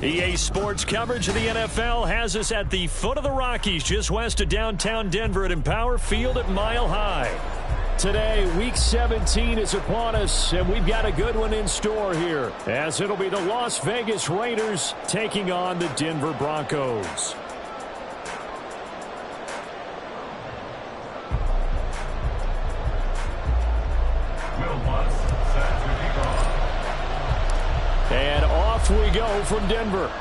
EA Sports coverage of the NFL has us at the foot of the Rockies, just west of downtown Denver at Empower Field at Mile High. Today, Week 17 is upon us, and we've got a good one in store here, as it'll be the Las Vegas Raiders taking on the Denver Broncos. And off we go from Denver.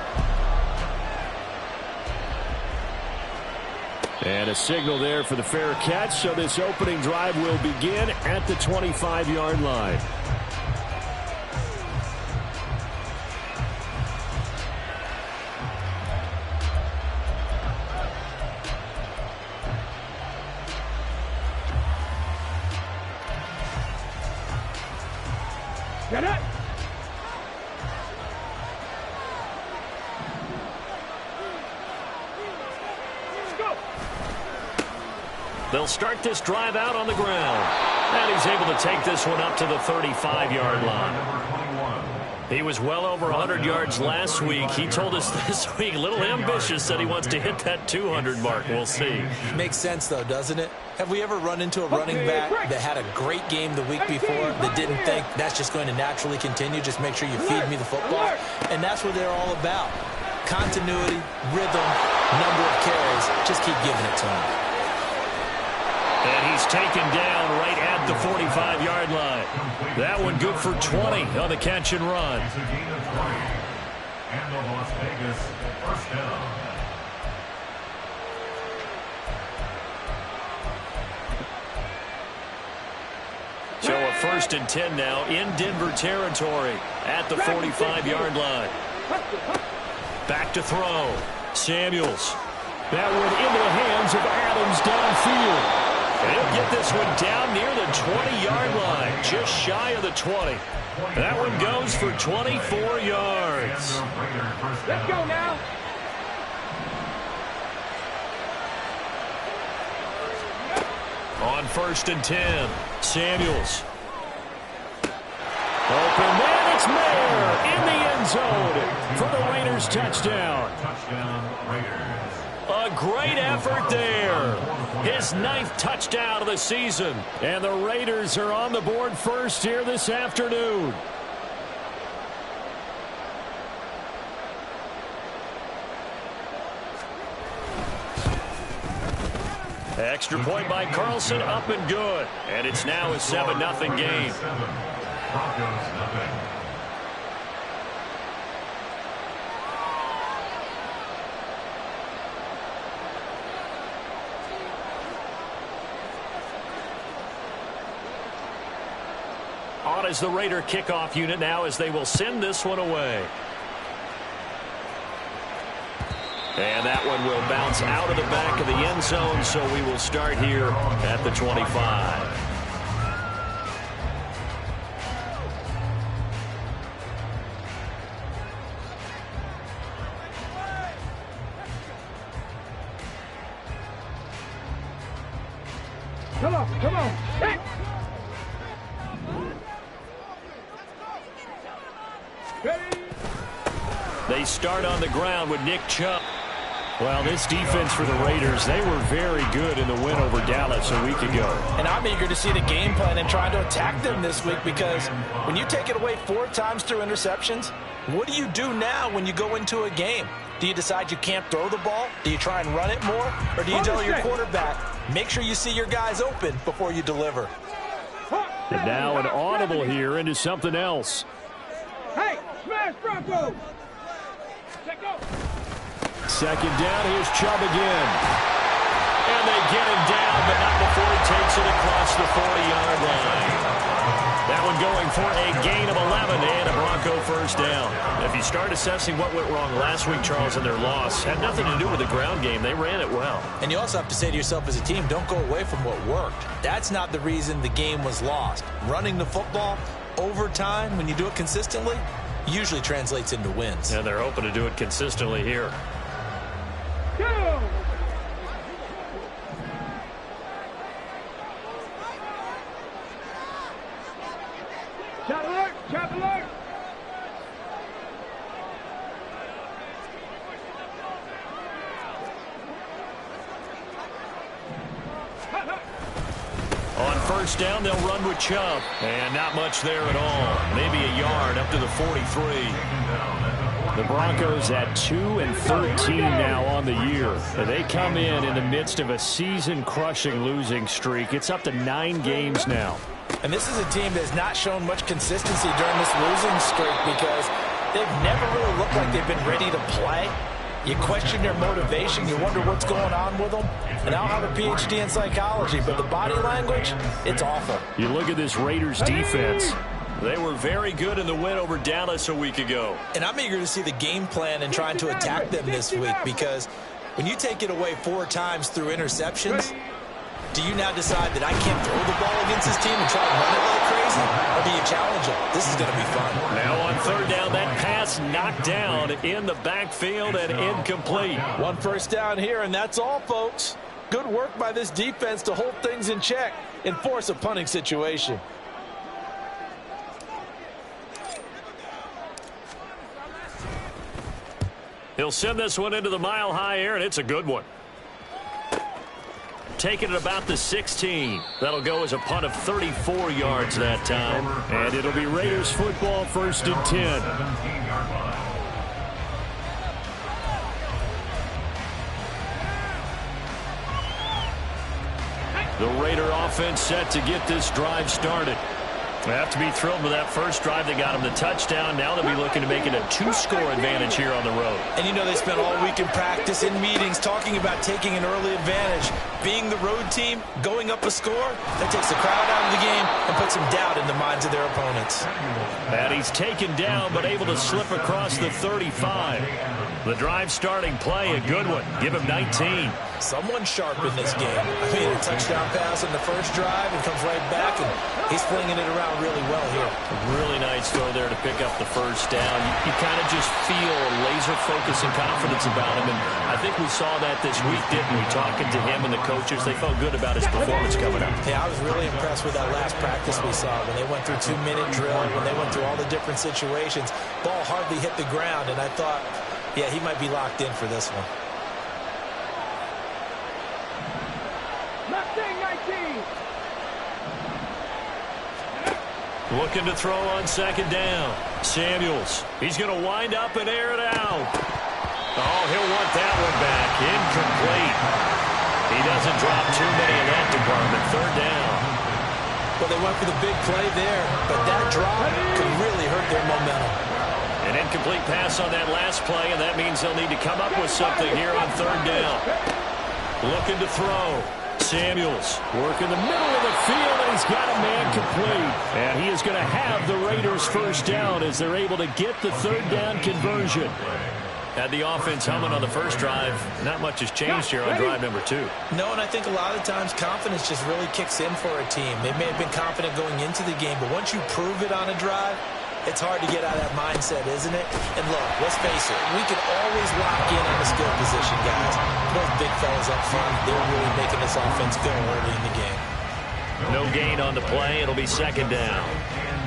And a signal there for the fair catch, so this opening drive will begin at the 25-yard line. Get it! They'll start this drive out on the ground. And he's able to take this one up to the 35-yard line. He was well over 100 yards last week. He told us this week, a little ambitious, said he wants to hit that 200 mark. We'll see. Makes sense, though, doesn't it? Have we ever run into a running back that had a great game the week before that didn't think that's just going to naturally continue? Just make sure you feed me the football. And that's what they're all about. Continuity, rhythm, number of carries. Just keep giving it to him. And he's taken down right at the 45-yard line. That one good for 20 on the catch and run. And the Las Vegas first down. So a 1st and 10 now in Denver territory at the 45-yard line. Back to throw. Samuels. That one into the hands of Adams downfield. And he'll get this one down near the 20-yard line, just shy of the 20. That one goes for 24 yards. Let's go now. On 1st and 10, Samuels. Open man, it's Mayer in the end zone for the Raiders touchdown. Touchdown, Raiders. A great effort there. His 9th touchdown of the season. And the Raiders are on the board first here this afternoon. Extra point by Carlson, up and good. And it's now a 7-0 game. Broncos nothing. On as the Raider kickoff unit now as they will send this one away. And that one will bounce out of the back of the end zone, so we will start here at the 25. Come on, come on. Hey. They start on the ground with Nick Chubb. Well, this defense for the Raiders, they were very good in the win over Dallas a week ago. And I'm eager to see the game plan and trying to attack them this week, because when you take it away 4 times through interceptions, what do you do now when you go into a game? Do you decide you can't throw the ball? Do you try and run it more? Or do you tell your quarterback, make sure you see your guys open before you deliver? And now an audible here into something else. Hey, smash Broncos! Check go! 2nd down, here's Chubb again. And they get him down, but not before he takes it across the 40-yard line. That one going for a gain of 11 and a Bronco first down. If you start assessing what went wrong last week, Charles, in their loss, had nothing to do with the ground game. They ran it well. And you also have to say to yourself as a team, don't go away from what worked. That's not the reason the game was lost. Running the football over time, when you do it consistently, usually translates into wins. And they're hoping to do it consistently here. Go! Shot alert! Shot alert! first down, they'll run with Chubb. And not much there at all. Maybe a yard up to the 43. The Broncos at 2-13 now on the year. They come in the midst of a season-crushing losing streak. It's up to 9 games now. And this is a team that has not shown much consistency during this losing streak because they've never really looked like they've been ready to play. You question their motivation. You wonder what's going on with them. And I don't have a PhD in psychology, but the body language, it's awful. You look at this Raiders defense. They were very good in the win over Dallas a week ago. And I'm eager to see the game plan and trying to attack them this week because when you take it away 4 times through interceptions, do you now decide that I can't throw the ball against this team and try to run it like crazy? Or do you challenge them? This is going to be fun. Now on third down, that pass knocked down in the backfield and incomplete. 1 first down here, and that's all, folks. Good work by this defense to hold things in check and force a punting situation. He'll send this one into the mile-high air, and it's a good one. Taking it about the 16. That'll go as a punt of 34 yards that time. And it'll be Raiders football, 1st and 10. The Raider offense set to get this drive started. They have to be thrilled with that first drive. They got him the touchdown. Now they'll be looking to make it a 2-score advantage here on the road. And you know they spent all week in practice, in meetings, talking about taking an early advantage. Being the road team, going up a score, that takes the crowd out of the game and puts some doubt in the minds of their opponents. And he's taken down but able to slip across the 35. The drive starting play, a good one. Give him 19. Someone sharp in this game. I mean, a touchdown pass in the first drive and comes right back, and he's flinging it around really well here. Really nice throw there to pick up the first down. You kind of just feel laser focus and confidence about him, and I think we saw that this week, didn't we? Talking to him and the coaches, they felt good about his performance coming up. Yeah, I was really impressed with that last practice we saw when they went through 2-minute drill, when they went through all the different situations. Ball hardly hit the ground, and I thought, yeah, he might be locked in for this one. Looking to throw on 2nd down. Samuels. He's going to wind up and air it out. Oh, he'll want that one back. Incomplete. He doesn't drop too many in that department. 3rd down. Well, they went for the big play there, but that drop could really hurt their momentum. An incomplete pass on that last play, and that means they'll need to come up with something here on 3rd down. Looking to throw. Samuels working the middle of the field, and he's got a man complete. And he is going to have the Raiders first down as they're able to get the 3rd down conversion. Had the offense humming on the first drive. Not much has changed here on drive number 2. No, and I think a lot of times confidence just really kicks in for a team. They may have been confident going into the game, but once you prove it on a drive, it's hard to get out of that mindset, isn't it? And look, let's face it, we can always lock in on the skill position, guys. Those big fellas up front, they're really making this offense go early in the game. No gain on the play. It'll be 2nd down.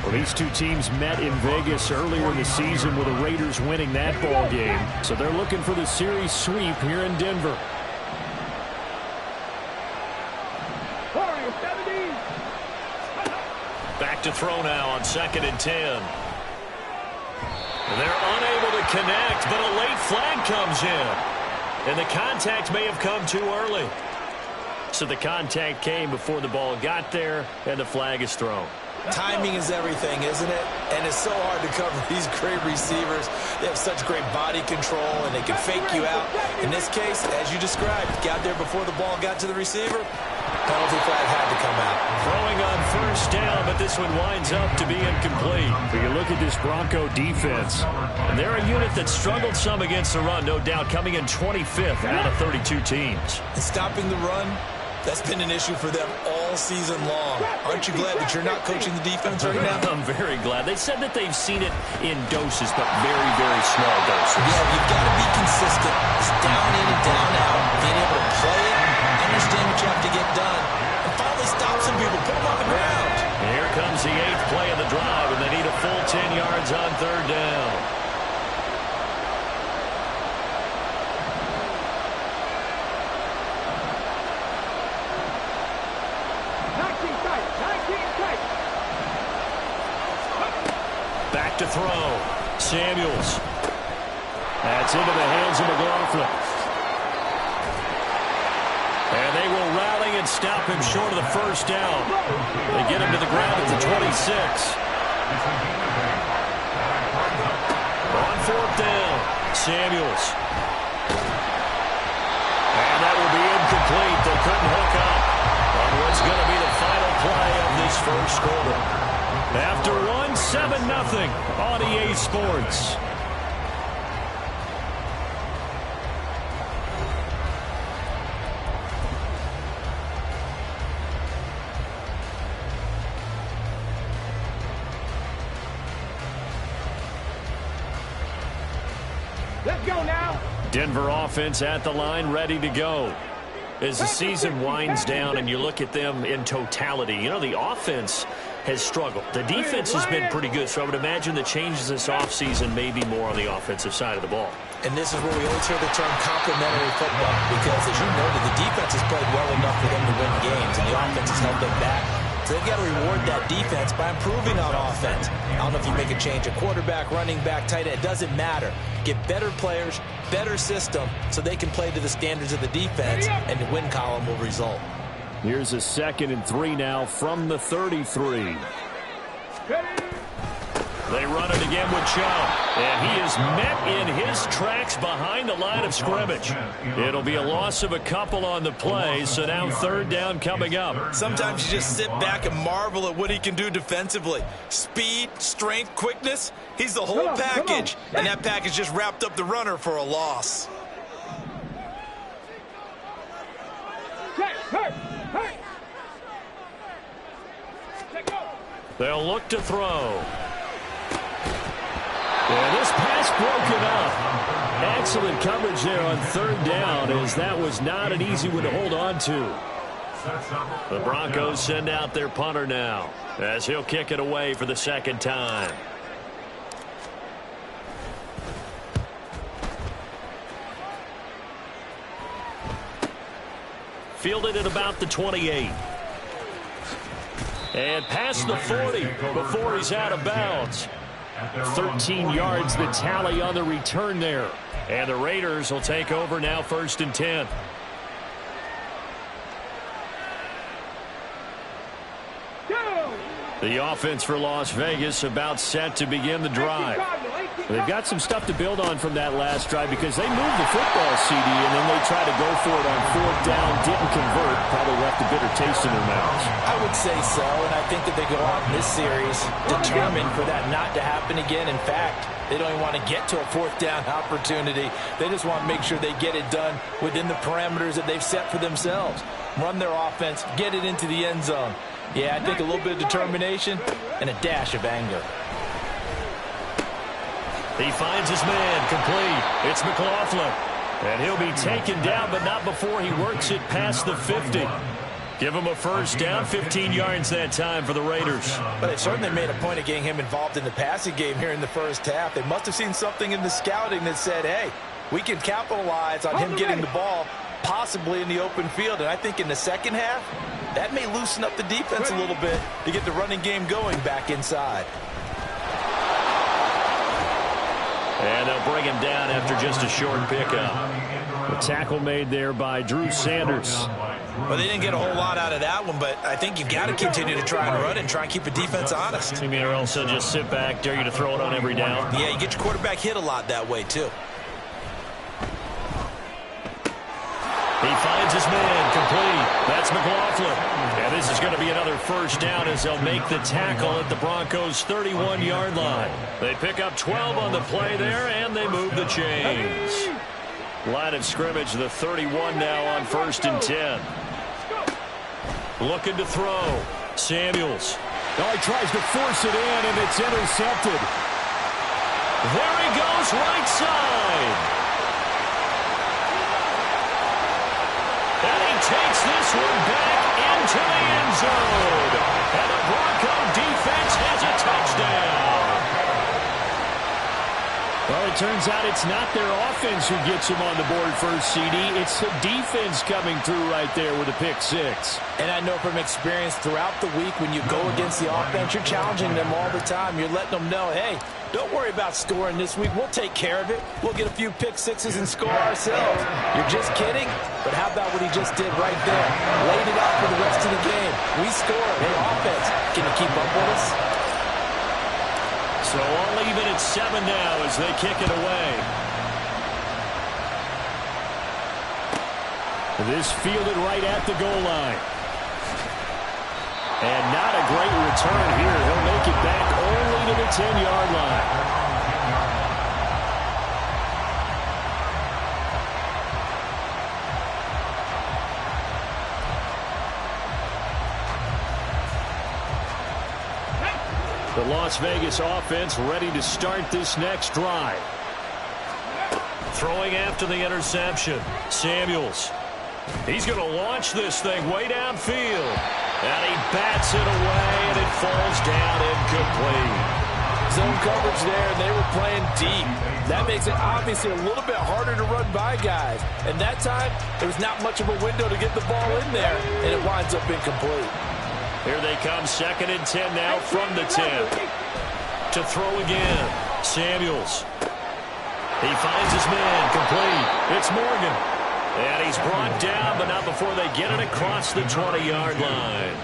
Well, these two teams met in Vegas earlier in the season with the Raiders winning that ball game. So they're looking for the series sweep here in Denver. Back to throw now on 2nd and 10. They're unable to connect, but a late flag comes in. And the contact may have come too early. So the contact came before the ball got there, and the flag is thrown. Timing is everything, isn't it? And it's so hard to cover these great receivers. They have such great body control, and they can fake you out. In this case, as you described, got there before the ball got to the receiver. Penalty flag had to come out. Throwing on 1st down, but this one winds up to be incomplete. When you look at this Bronco defense, And they're a unit that struggled some against the run, no doubt, coming in 25th out of 32 teams. And stopping the run, that's been an issue for them all season long. Aren't you glad that you're not coaching the defense right now? I'm very glad. They said that they've seen it in doses, but very, very small doses. Yeah, you've got to be consistent. It's down in and down out. Being able to play it, understand what you have to get done, and finally stop some people, put them on the ground. Here comes the 8th play of the drive, and they need a full 10 yards on 3rd down. to throw. Samuels. That's into the hands of McLaughlin. And they will rally and stop him short of the first down. They get him to the ground at the 26. On fourth down, Samuels. And that will be incomplete. They couldn't hook up on what's going to be the final play of this first quarter. After one, 7-0 on EA Sports. Let's go now. Denver offense at the line, ready to go. As the season winds down and you look at them in totality, you know, the offense has struggled. The defense has been pretty good, so I would imagine the changes this offseason may be more on the offensive side of the ball. And this is where we always hear the term complementary football, because as you noted, the defense has played well enough for them to win games, and the offense has held them back. So they've got to reward that defense by improving on offense. I don't know if you make a change, a quarterback, running back, tight end, it doesn't matter. Get better players, better system, so they can play to the standards of the defense, and the win column will result. Here's a 2nd and 3 now from the 33. They run it again with Chubb, and he is met in his tracks behind the line of scrimmage. It'll be a loss of a couple on the play, so now 3rd down coming up. Sometimes you just sit back and marvel at what he can do defensively. Speed, strength, quickness, he's the whole package, and that package just wrapped up the runner for a loss. They'll look to throw. And this pass broken up. Excellent coverage there on 3rd down, as that was not an easy one to hold on to. The Broncos send out their punter now, as he'll kick it away for the 2nd time. Fielded at about the 28. And past the 40 before he's out of bounds. 13 yards the tally on the return there. And the Raiders will take over now, 1st and 10. The offense for Las Vegas about set to begin the drive. They've got some stuff to build on from that last drive, because they moved the football, CD, and then they tried to go for it on 4th down, didn't convert, probably left a bitter taste in their mouths. I would say so, and I think that they go out in this series determined for that not to happen again. In fact, they don't even want to get to a 4th down opportunity. They just want to make sure they get it done within the parameters that they've set for themselves. Run their offense, get it into the end zone. Yeah, I think a little bit of determination and a dash of anger. He finds his man complete. It's McLaughlin. And he'll be taken down, but not before he works it past the 50. Give him a 1st down, 15 yards that time for the Raiders. But they certainly made a point of getting him involved in the passing game here in the 1st half. They must have seen something in the scouting that said, hey, we can capitalize on him getting the ball possibly in the open field. And I think in the 2nd half, that may loosen up the defense a little bit to get the running game going back inside. And they'll bring him down after just a short pickup. A tackle made there by Drew Sanders. Well, they didn't get a whole lot out of that one, but I think you've got to continue to try and run and try and keep the defense honest. You mean, or else they'll just sit back, dare you to throw it on every down? Yeah, you get your quarterback hit a lot that way, too. He finds his man complete. That's McLaughlin. And this is going to be another 1st down as they'll make the tackle at the Broncos' 31-yard line. They pick up 12 on the play there, and they move the chains. Line of scrimmage, the 31 now on 1st and 10. Looking to throw. Samuels. Oh, he tries to force it in, and it's intercepted. There he goes, right side. And he takes this one back into the end zone. And the Bronco defense has a touchdown. Well, it turns out it's not their offense who gets them on the board first, CD. It's the defense coming through right there with a pick 6. And I know from experience throughout the week, when you go against the offense, you're challenging them all the time. You're letting them know, hey, Don't worry about scoring this week. We'll take care of it. We'll get a few pick sixes and score ourselves. You're just kidding? But how about what he just did right there? Laid it out for the rest of the game. We scored. Hey, offense, can you keep up with us? So all even at 7 now as they kick it away. This fielded right at the goal line. And not a great return here. He'll make it back only to the 10-yard line. The Las Vegas offense ready to start this next drive. Throwing after the interception. Samuels. He's going to launch this thing way downfield. And he bats it away, and it falls down incomplete. Zone coverage there, and they were playing deep. That makes it obviously a little bit harder to run by guys. And that time, there was not much of a window to get the ball in there, and it winds up incomplete. Here they come, 2nd and 10 now from the 10. To throw again, Samuels. He finds his man, complete. It's Morgan. And he's brought down, but not before they get it across the 20-yard line.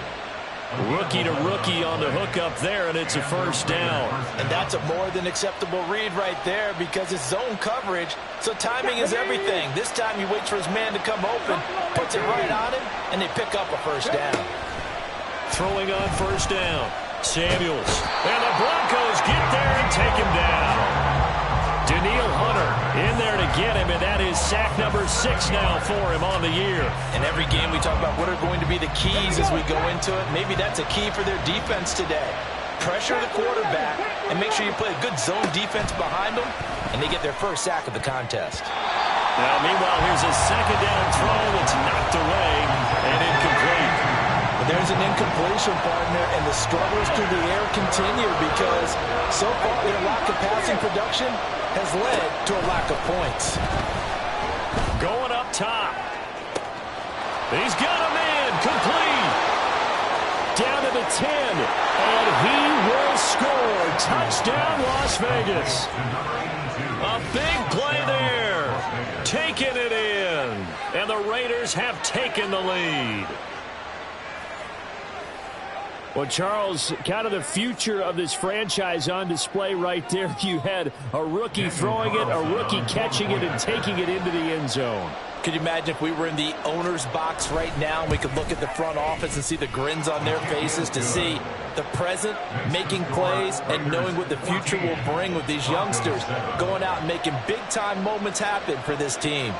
Rookie to rookie on the hookup there, and it's a first down. And that's a more than acceptable read right there because it's zone coverage, so timing is everything. This time he waits for his man to come open, puts it right on him, and they pick up a first down. Throwing on first down, Samuels. And the Broncos get there and take him down. Daniil Hunter in there to get him, and that is sack number 6 now for him on the year. In every game we talk about what are going to be the keys as we go into it. Maybe that's a key for their defense today. Pressure the quarterback and make sure you play a good zone defense behind them, and they get their first sack of the contest. Now, meanwhile, here's a 2nd down throw that's knocked away and incomplete. But there's an incompletion, partner, and the struggles through the air continue because so far their lack of passing production has led to a lack of points. Going up top. He's got a man, complete. Down to the 10, and he will score. Touchdown, Las Vegas. A big play there. Taking it in, and the Raiders have taken the lead. Well, Charles, kind of the future of this franchise on display right there. You had a rookie throwing it, a rookie catching it, and taking it into the end zone. Could you imagine if we were in the owner's box right now and we could look at the front office and see the grins on their faces to see the present making plays and knowing what the future will bring with these youngsters going out and making big-time moments happen for this team.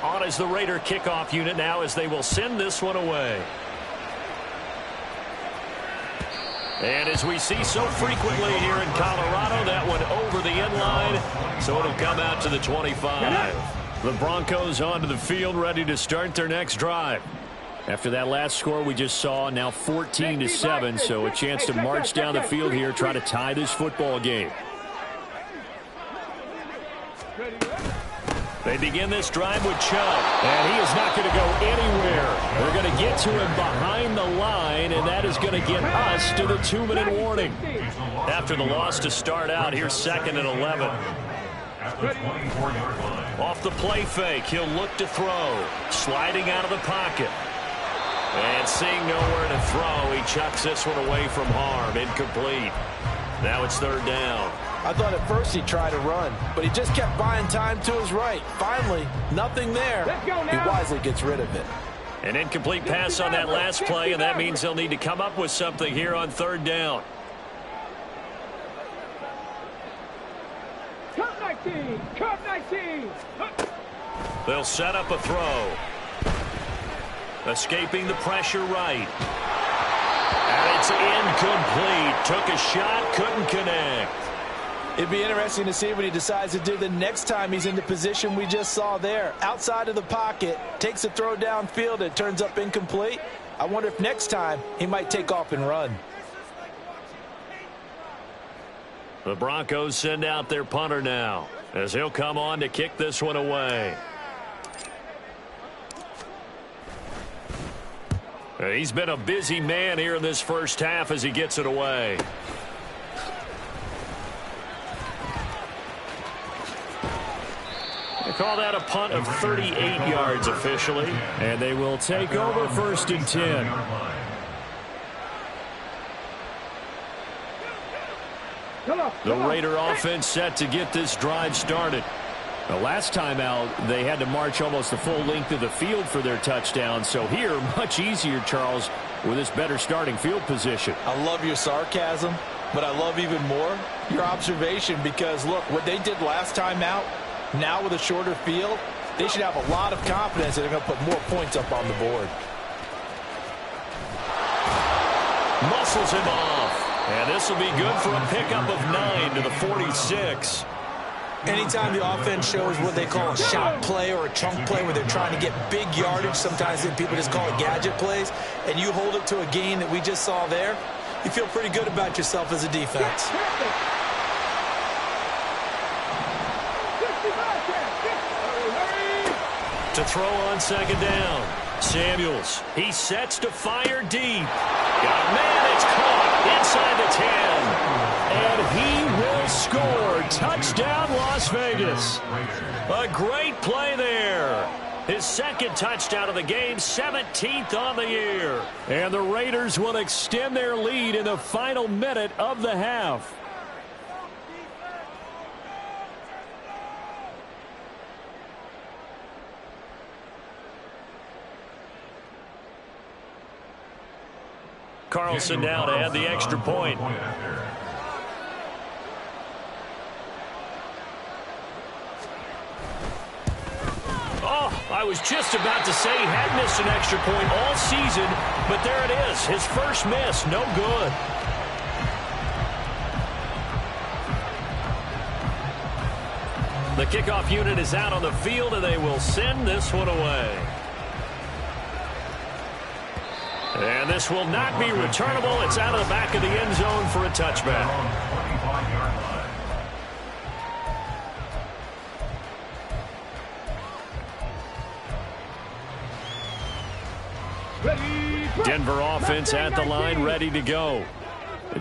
On is the Raider kickoff unit now as they will send this one away. And as we see so frequently here in Colorado, that one over the end line, so it'll come out to the 25. The Broncos onto the field, ready to start their next drive. After that last score we just saw, now 14-7, so a chance to march down the field here, try to tie this football game. They begin this drive with Chubb, and he is not going to go anywhere. We're going to get to him behind the line, and that is going to get us to the 2-minute warning. After the loss to start out, here's 2nd and 11. At the 24-yard line. Off the play fake, he'll look to throw. Sliding out of the pocket. And seeing nowhere to throw, he chucks this one away from harm. Incomplete. Now it's 3rd down. I thought at first he'd try to run, but he just kept buying time to his right. Finally, nothing there. He wisely gets rid of it. An incomplete pass on that last play, and that means they'll need to come up with something here on 3rd down. Cut 19! Cut 19! They'll set up a throw. Escaping the pressure right. And it's incomplete. Took a shot, couldn't connect. It'd be interesting to see what he decides to do the next time he's in the position we just saw there. Outside of the pocket, takes a throw downfield, it turns up incomplete. I wonder if next time he might take off and run. The Broncos send out their punter now, as he'll come on to kick this one away. He's been a busy man here in this first half as he gets it away. They call that a punt of 38 yards officially. And they will take over 1st and 10. The Raider offense set to get this drive started. The last time out, they had to march almost the full length of the field for their touchdown. So here, much easier, Charles, with this better starting field position. I love your sarcasm, but I love even more your observation because, look, what they did last time out, now with a shorter field, they should have a lot of confidence that they're going to put more points up on the board. Muscles him off. And this will be good for a pickup of 9 to the 46. Anytime the offense shows what they call a shot play or a chunk play where they're trying to get big yardage, sometimes people just call it gadget plays, and you hold it to a gain that we just saw there, you feel pretty good about yourself as a defense. To throw on 2nd down. Samuels, he sets to fire deep. Got a man, it's caught inside the 10. And he will score. Touchdown, Las Vegas. A great play there. His 2nd touchdown of the game, 17th on the year. And the Raiders will extend their lead in the final minute of the half. Carlson now to add the extra point. Oh, I was just about to say he had missed an extra point all season, but there it is. His first miss, no good. The kickoff unit is out on the field, and they will send this one away. And this will not be returnable. It's out of the back of the end zone for a touchback. Denver offense at the line, ready to go.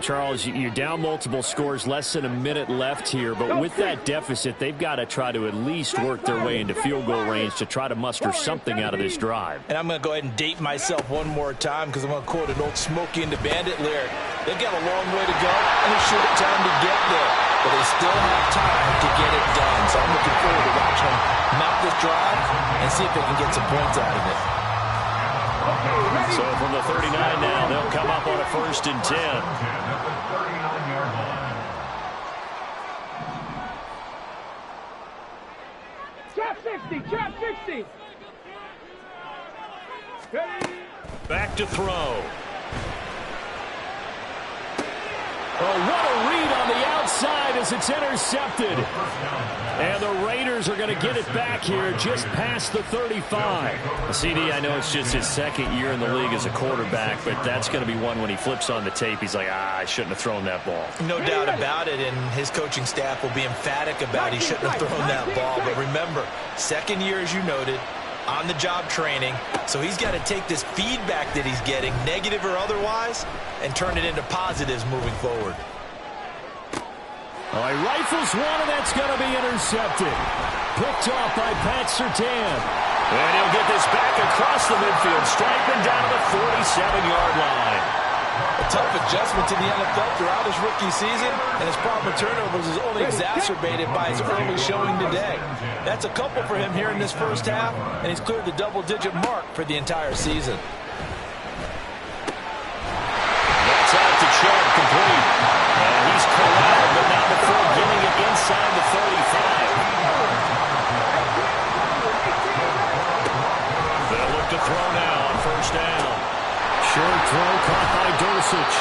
Charles, you're down multiple scores, less than a minute left here, but with that deficit, they've got to try to at least work their way into field goal range to try to muster something out of this drive. And I'm going to go ahead and date myself one more time because I'm going to quote an old Smokey and the Bandit lyric. They've got a long way to go and a short time to get there, but they still have time to get it done. So I'm looking forward to watching them mount this drive and see if they can get some points out of it. So from the 39 now, they'll come up on a 1st and 10. Trap 60, trap 60. Back to throw. Oh, what a read on the outside as it's intercepted. And the Raiders are going to get it back here just past the 35. CD, I know it's just his 2nd year in the league as a quarterback, but that's going to be one when he flips on the tape. He's like, I shouldn't have thrown that ball. No doubt about it, and his coaching staff will be emphatic about he shouldn't have thrown that ball. But remember, 2nd year, as you noted, on-the-job training, so he's got to take this feedback that he's getting, negative or otherwise, and turn it into positives moving forward. He rifles one, and that's going to be intercepted. Picked off by Pat Surtain. And he'll get this back across the midfield stripe and down to the 47-yard line. A tough adjustment to the NFL throughout his rookie season, and his problem with turnovers is only exacerbated by his early showing today. That's a couple for him here in this first half, and he's cleared the double-digit mark for the entire season. That's out to Chubb, complete. And he's corralled, but not before getting it inside the 35. They'll look to throw now on 1st down. Short throw caught by Dulcich.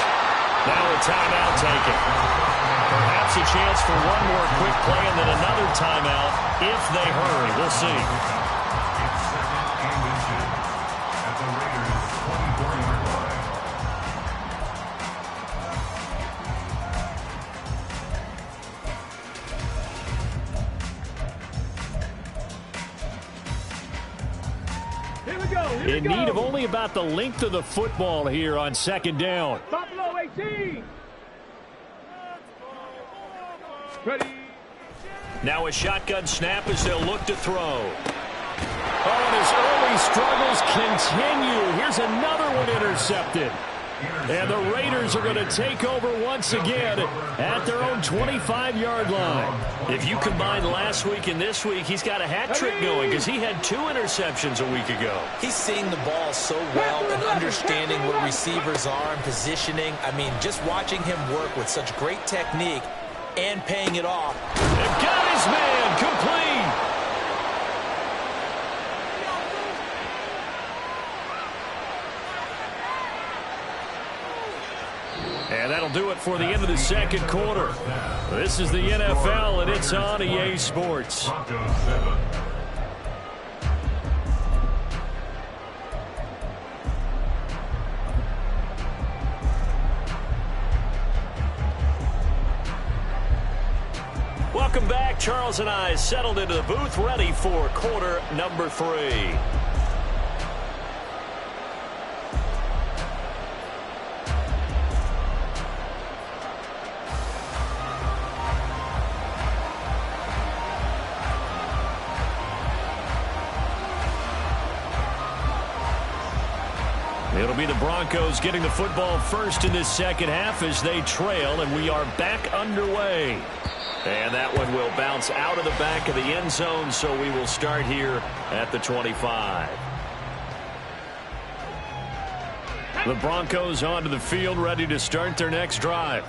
Now a timeout taken. Perhaps a chance for one more quick play and then another timeout if they hurry. We'll see. Here we go. In need of only about the length of the football here on second down. Buffalo 18. Ready. Now a shotgun snap as they'll look to throw. Oh, and his early struggles continue. Here's another one intercepted. And the Raiders are going to take over once again at their own 25-yard line. If you combine last week and this week, he's got a hat trick going because he had 2 interceptions a week ago. He's seeing the ball so well and understanding where receivers are and positioning. I mean, just watching him work with such great technique and paying it off. They've got his man complete. And that'll do it for the end of the second quarter. This is the NFL, and it's on EA Sports. Welcome back. Charles and I settled into the booth, ready for quarter number 3. It'll be the Broncos getting the football first in this second half as they trail, and we are back underway. And that one will bounce out of the back of the end zone, so we will start here at the 25. The Broncos onto the field, ready to start their next drive.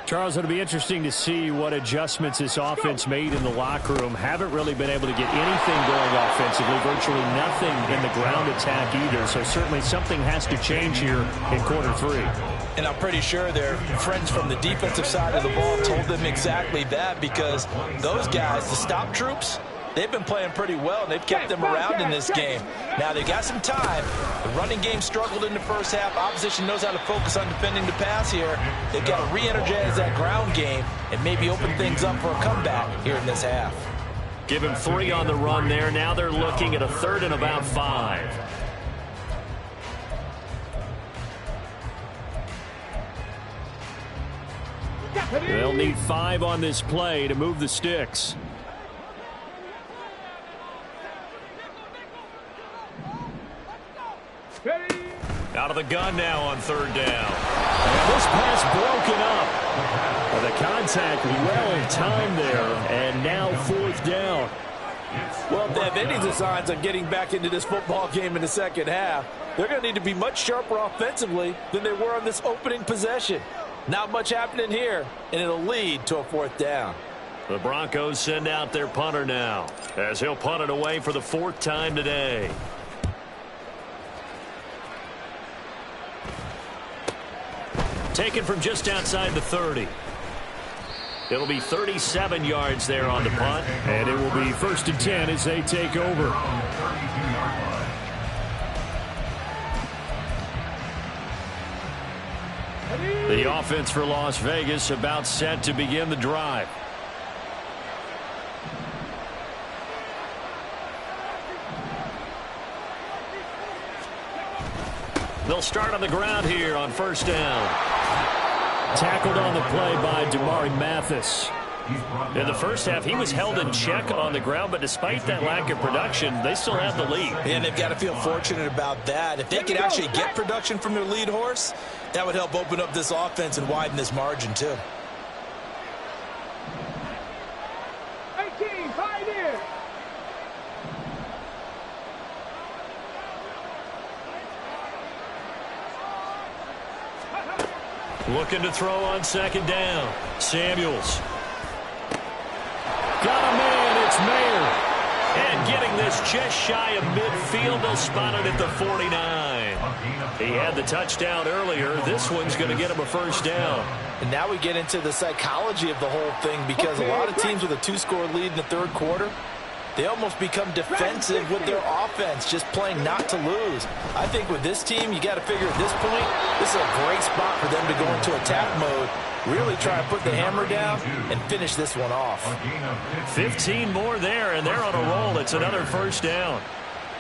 Charles, it'll be interesting to see what adjustments this offense made in the locker room. Haven't really been able to get anything going offensively, virtually nothing in the ground attack either. So certainly something has to change here in quarter 3. And I'm pretty sure their friends from the defensive side of the ball told them exactly that, because those guys, the stop troops, they've been playing pretty well, and they've kept them around in this game. Now, they got some time. The running game struggled in the first half. Opposition knows how to focus on defending the pass here. They've got to re-energize that ground game and maybe open things up for a comeback here in this half. Give him 3 on the run there. Now they're looking at a 3rd and about 5. They'll need 5 on this play to move the sticks. Out of the gun now on 3rd down. And this pass broken up. The contact well timed there, and now 4th down. Well, if they have any designs on getting back into this football game in the second half, they're going to need to be much sharper offensively than they were on this opening possession. Not much happening here, and it'll lead to a 4th down. The Broncos send out their punter now, as he'll punt it away for the 4th time today. Taken from just outside the 30. It'll be 37 yards there on the punt. And it will be 1st and 10 as they take over. The offense for Las Vegas about set to begin the drive. They'll start on the ground here on 1st down. Tackled on the play by Damari Mathis. In the first half, he was held in check on the ground, but despite that lack of production, they still have the lead. And they've got to feel fortunate about that. If they could actually get production from their lead horse, that would help open up this offense and widen this margin too. 18, 5 in. Looking to throw on 2nd down. Samuels. Got a man, it's Mayer. And getting this just shy of midfield, they'll spot it at the 49. He had the touchdown earlier. This one's going to get him a 1st down. And now we get into the psychology of the whole thing, because a lot of teams with a 2-score lead in the 3rd quarter, they almost become defensive with their offense, just playing not to lose. I think with this team, you got to figure at this point, this is a great spot for them to go into attack mode, really try to put the hammer down and finish this one off. 15 more there, and they're on a roll. It's another 1st down.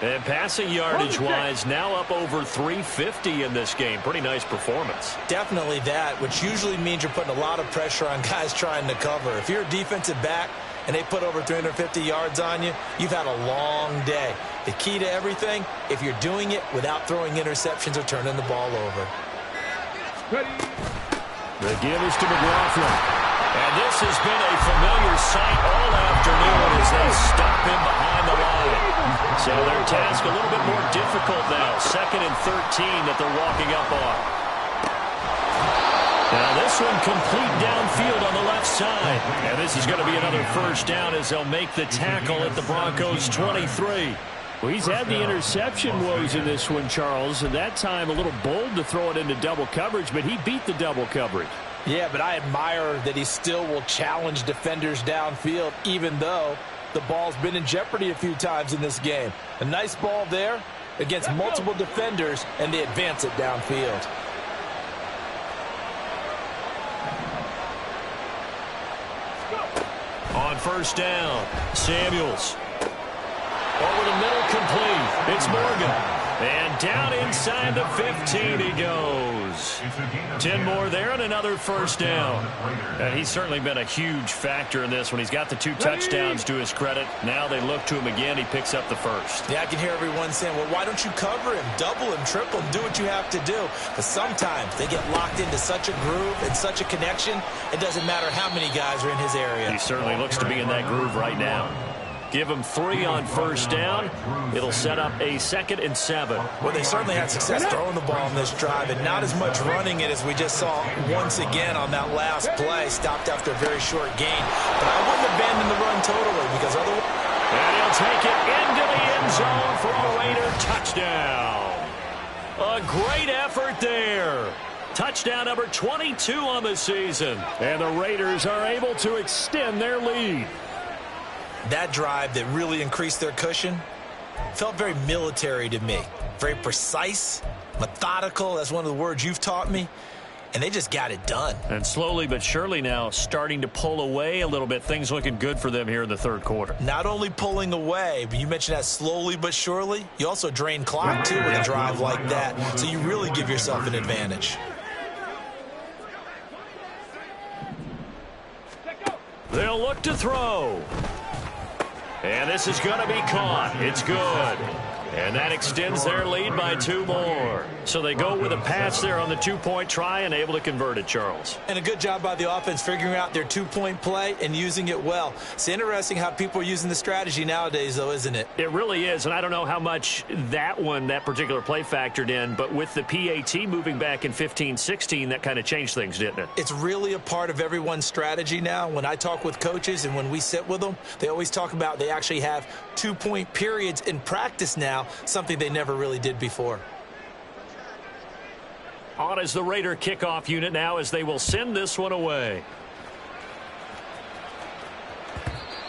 And passing yardage-wise, now up over 350 in this game. Pretty nice performance. Definitely that, which usually means you're putting a lot of pressure on guys trying to cover. If you're a defensive back and they put over 350 yards on you, you've had a long day. The key to everything, if you're doing it without throwing interceptions or turning the ball over. The give is to McLaughlin. And this has been a familiar sight all afternoon as they stop him behind the line. So their task a little bit more difficult now. 2nd and 13 that they're walking up on. Now this one complete downfield on the left side. And this is going to be another first down as they'll make the tackle at the Broncos 23. Well, he's had the interception woes in this one, Charles, and that time a little bold to throw it into double coverage, but he beat the double coverage. Yeah, but I admire that he still will challenge defenders downfield, even though the ball's been in jeopardy a few times in this game. A nice ball there against multiple defenders, and they advance it downfield. On first down, Samuels. Over the middle, complete. It's Morgan. And down inside the 15 he goes. 10 more there and another first down. And he's certainly been a huge factor in this when he's got the 2 touchdowns to his credit. Now they look to him again. He picks up the first. Yeah, I can hear everyone saying, well, why don't you cover him, double him, triple him, do what you have to do. But sometimes they get locked into such a groove and such a connection, it doesn't matter how many guys are in his area. He certainly looks to be in that groove right now. Give him 3 on first down. It'll set up a 2nd and 7. Well, they certainly had success throwing the ball on this drive, and not as much running it as we just saw once again on that last play. Stopped after a very short gain. But I wouldn't abandon the run totally because otherwise... And he'll take it into the end zone for a Raider touchdown. A great effort there. Touchdown number 22 on the season. And the Raiders are able to extend their lead. That drive that really increased their cushion felt very military to me. Very precise, methodical. That's one of the words you've taught me. And they just got it done. And slowly but surely now starting to pull away a little bit. Things looking good for them here in the third quarter. Not only pulling away, but you mentioned that slowly but surely. You also drain clock, too, with a drive like that. So you really give yourself an advantage. They'll look to throw. And this is going to be caught. It's good. And that extends their lead by 2 more. So they go with a pass there on the 2-point try and able to convert it, Charles. And a good job by the offense figuring out their 2-point play and using it well. It's interesting how people are using the strategy nowadays, though, isn't it? It really is, and I don't know how much that particular play factored in, but with the PAT moving back in 15-16, that kind of changed things, didn't it? It's really a part of everyone's strategy now. When I talk with coaches and when we sit with them, they always talk about they actually have 2-point periods in practice now, something they never really did before. On is the Raider kickoff unit now as they will send this one away.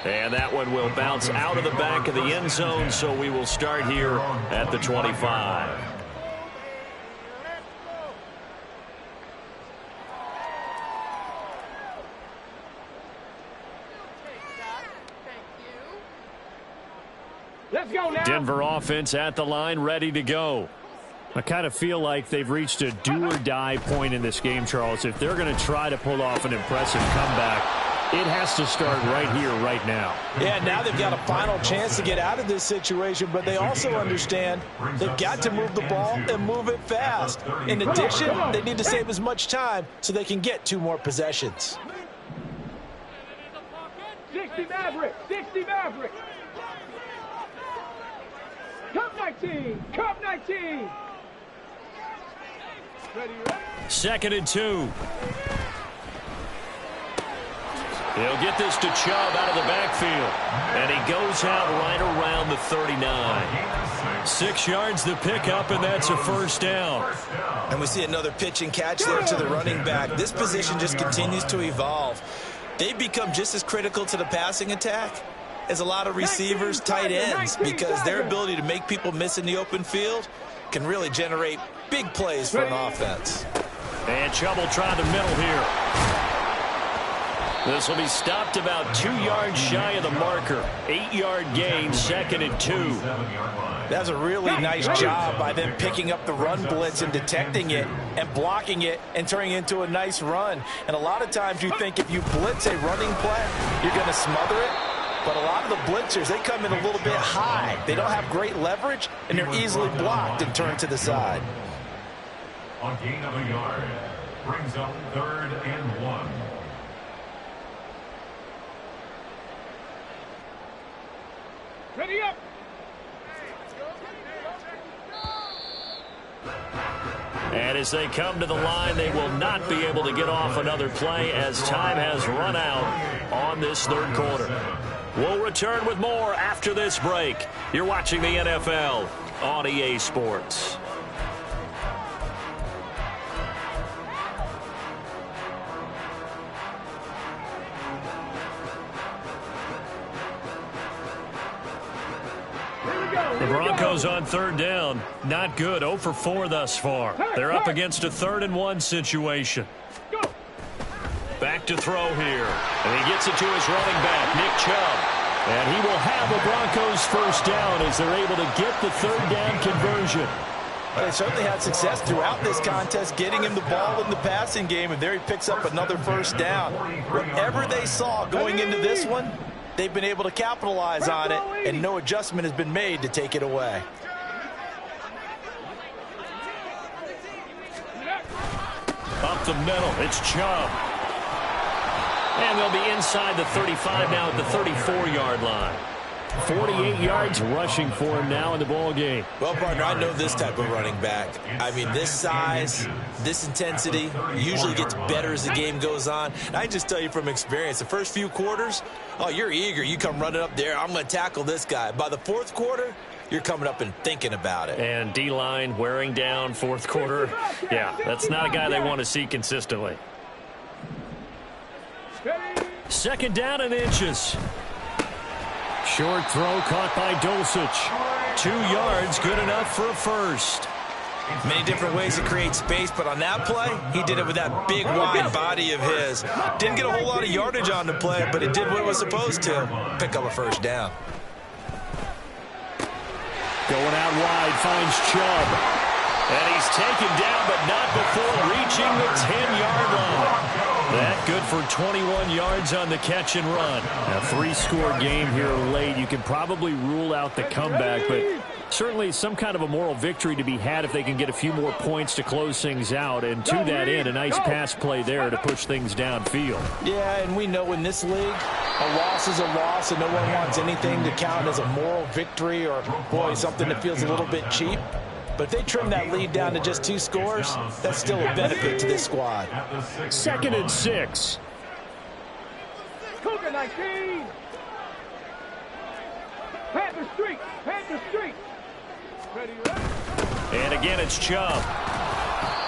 And that one will bounce out of the back of the end zone, so we will start here at the 25. Let's go now. Denver offense at the line, ready to go. I kind of feel like they've reached a do-or-die point in this game, Charles. If they're going to try to pull off an impressive comeback, it has to start right here, right now. Yeah, now they've got a final chance to get out of this situation, but they also understand they've got to move the ball and move it fast. In addition, they need to save as much time so they can get 2 more possessions. 60 Maverick, 60 Maverick. Cup 19, Cup 19. Ready, ready. 2nd and 2. He'll get this to Chubb out of the backfield. And he goes out right around the 39. 6 yards the pickup, and that's a first down. And we see another pitch and catch there to the running back. This position just continues to evolve. They've become just as critical to the passing attack as a lot of receivers, tight ends, because their ability to make people miss in the open field can really generate big plays for an offense. And Chubb will try the middle here. This will be stopped about 2 yards shy of the marker. 8-yard gain, 2nd and 2. That's a really nice job by them picking up the run blitz and detecting it and blocking it and turning it into a nice run. And a lot of times you think if you blitz a running play, you're going to smother it. But a lot of the blitzers, they come in a little bit high. They don't have great leverage, and they're easily blocked and turned to the side. On gain of a yard, brings up 3rd and 1. Ready up. And as they come to the line, they will not be able to get off another play as time has run out on this 3rd quarter. We'll return with more after this break. You're watching the NFL on EA Sports. The Broncos on 3rd down. Not good. 0 for 4 thus far. They're up against a 3rd and 1 situation. Back to throw here. And he gets it to his running back, Nick Chubb. And he will have the Broncos 1st down as they're able to get the 3rd down conversion. Well, they certainly had success throughout this contest, getting him the ball in the passing game, and there he picks up another 1st down. Whatever they saw going into this one, they've been able to capitalize on it, and no adjustment has been made to take it away. Up the middle, it's Chubb. And they'll be inside the 35 now at the 34-yard line. 48 yards rushing for him now in the ball game. Well, partner, I know this type of running back. I mean, this size, this intensity usually gets better as the game goes on. And I just tell you from experience, the first few quarters, oh, you're eager. You come running up there, I'm going to tackle this guy. By the 4th quarter, you're coming up and thinking about it. And D-line wearing down 4th quarter. Yeah, that's not a guy they want to see consistently. 2nd down and inches. Short throw caught by Dulcich. 2 yards, good enough for a 1st. Many different ways to create space, but on that play, he did it with that big, wide body of his. Didn't get a whole lot of yardage on the play, but it did what it was supposed to. Pick up a 1st down. Going out wide, finds Chubb. And he's taken down, but not before reaching the 10-yard line. That good for 21 yards on the catch and run. A 3-score game here late. You can probably rule out the comeback, but certainly some kind of a moral victory to be had if they can get a few more points to close things out. And to that end, a nice pass play there to push things downfield. Yeah, and we know in this league, a loss is a loss, and no one wants anything to count as a moral victory or, boy, something that feels a little bit cheap. But if they trim that lead down to just 2 scores, that's still a benefit to this squad. 2nd and 6. Cougar 19. Panther Street. Panther Street. Ready, ready. And again, it's Chubb.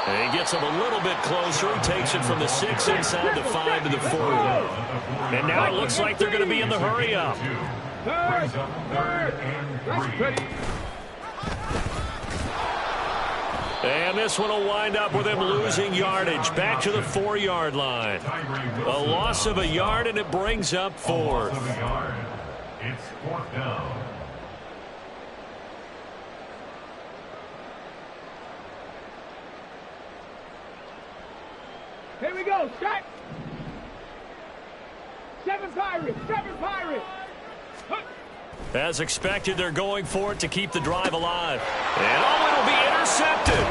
And he gets him a little bit closer. He takes it from the 6 inside the 5 to the 4. And now it looks like they're going to be in the hurry-up. Third. Ready. And this one will wind up with him losing yardage back to the 4-yard line. A loss of a yard, and it brings up 4th. It's 4th down. Here we go. Shot. 7 Pirates. 7 Pirates. As expected, they're going for it to keep the drive alive. And it'll be intercepted.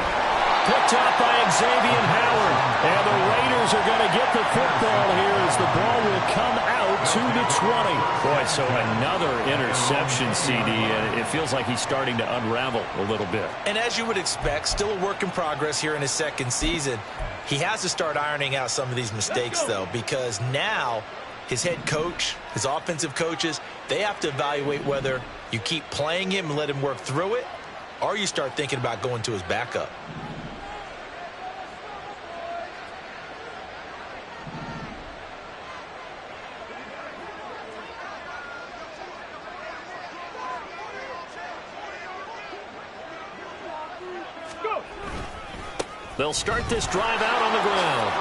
Picked up by Xavier Howard. And the Raiders are going to get the football here as the ball will come out to the 20. Boy, so another interception, CD, and it feels like he's starting to unravel a little bit. And as you would expect, still a work in progress here in his 2nd season. He has to start ironing out some of these mistakes, though, because now his head coach, his offensive coaches, they have to evaluate whether you keep playing him and let him work through it, or you start thinking about going to his backup. They'll start this drive out on the ground.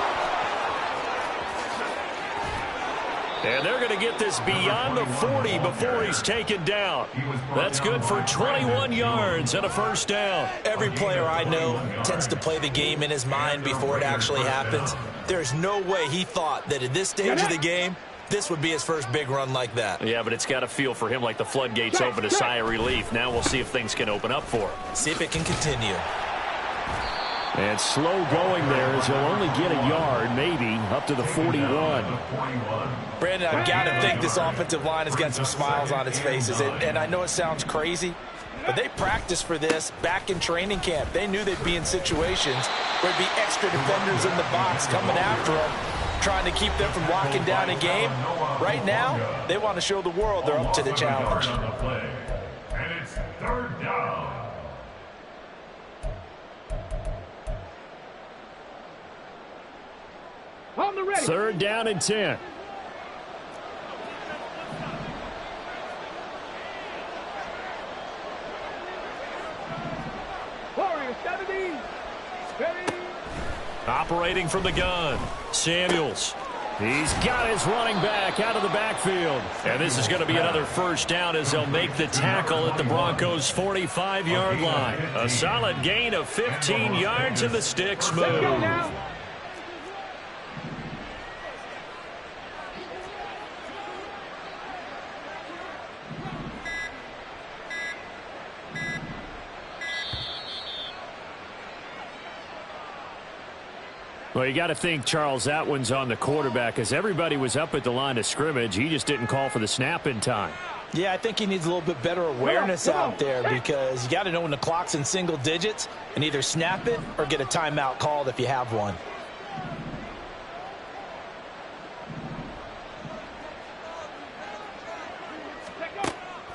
And they're going to get this beyond the 40 before he's taken down. That's good for 21 yards and a first down. Every player I know tends to play the game in his mind before it actually happens. There's no way he thought that at this stage of the game, this would be his first big run like that. Yeah, but it's got to feel for him like the floodgates open, a sigh of relief. Now we'll see if things can open up for him. See if it can continue. And slow going there as he'll only get a yard, maybe, up to the 41. Brandon, I've got to think this offensive line has got some smiles on its faces. And I know it sounds crazy, but they practiced for this back in training camp. They knew they'd be in situations where there'd be extra defenders in the box coming after them, trying to keep them from locking down a game. Right now, they want to show the world they're up to the challenge. And it's third down. On the ready. Third down and 10. Warriors 70. Ready. Operating from the gun, Samuels. He's got his running back out of the backfield. And this is going to be another first down as they'll make the tackle at the Broncos' 45-yard line. A solid gain of 15 yards in the sticks move. Let's go now. Well, you got to think, Charles, that one's on the quarterback as everybody was up at the line of scrimmage. He just didn't call for the snap in time. Yeah, I think he needs a little bit better awareness out there because you got to know when the clock's in single digits and either snap it or get a timeout called if you have one.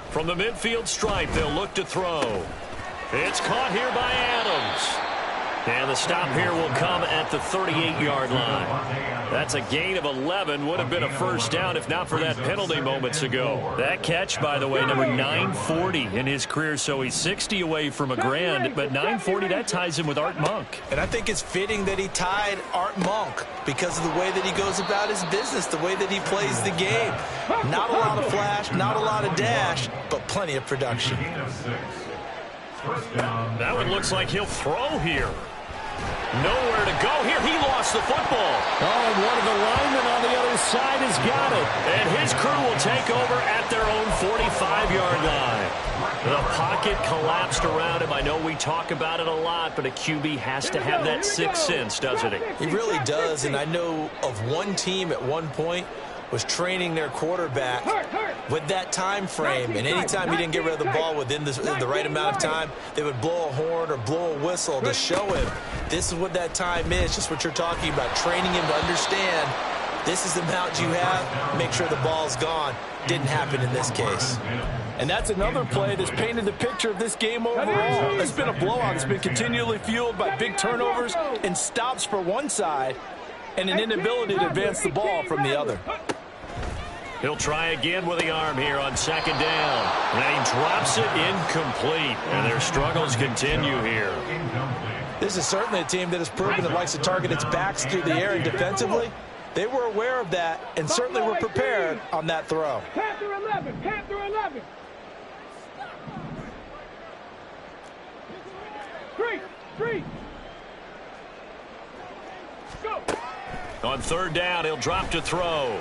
From the midfield stripe, they'll look to throw. It's caught here by Adams. And the stop here will come at the 38-yard line. That's a gain of 11. Would have been a first down if not for that penalty moments ago. That catch, by the way, number 940 in his career, so he's 60 away from a grand, but 940, that ties him with Art Monk. And I think it's fitting that he tied Art Monk because of the way that he goes about his business, the way that he plays the game. Not a lot of flash, not a lot of dash, but plenty of production. That one looks like he'll throw here. Nowhere to go here. He lost the football. Oh, and one of the linemen on the other side has got it. And his crew will take over at their own 45-yard line. The pocket collapsed around him. I know we talk about it a lot, but a QB has to have that sixth sense, doesn't he? He really does, and I know of one team at one point was training their quarterback with that time frame, and anytime he didn't get rid of the ball within the right amount of time, they would blow a horn or blow a whistle to show him this is what that time is, just what you're talking about, training him to understand this is the amount you have, make sure the ball's gone. Didn't happen in this case. And that's another play that's painted the picture of this game overall. It's been a blowout. It's been continually fueled by big turnovers and stops for one side and an inability to advance the ball from the other. He'll try again with the arm here on second down. And he drops it incomplete. And their struggles continue here. This is certainly a team that has proven it likes to target its backs through the air and defensively. They were aware of that and certainly were prepared on that throw. Panther 11. Panther 11. 3. Go. On third down, he'll drop to throw.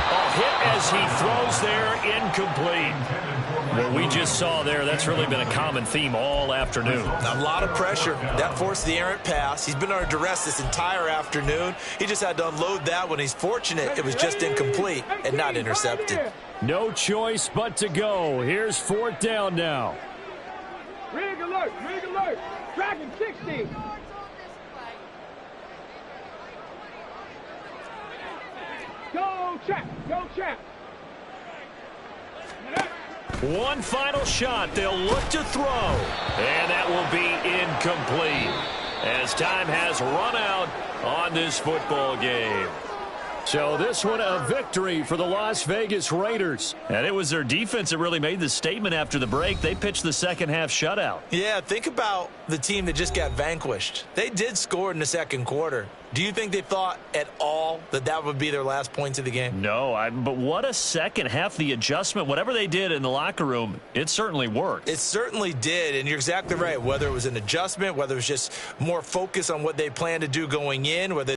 A hit as he throws there, incomplete. What we just saw there, that's really been a common theme all afternoon. A lot of pressure. That forced the errant pass. He's been under duress this entire afternoon. He just had to unload that one. He's fortunate it was just incomplete and not intercepted. No choice but to go. Here's fourth down now. Rig alert. Rig alert. Dragon 60. Go, Chap. Go, Chap. One final shot. They'll look to throw. And that will be incomplete as time has run out on this football game. So this one a victory for the Las Vegas Raiders. And it was their defense that really made the statement after the break. They pitched the second half shutout. Yeah, think about the team that just got vanquished. They did score in the second quarter. Do you think they thought at all that that would be their last points of the game? No, but what a second half. The adjustment, whatever they did in the locker room, it certainly worked. It certainly did, and you're exactly right. Whether it was an adjustment, whether it was just more focus on what they planned to do going in, whether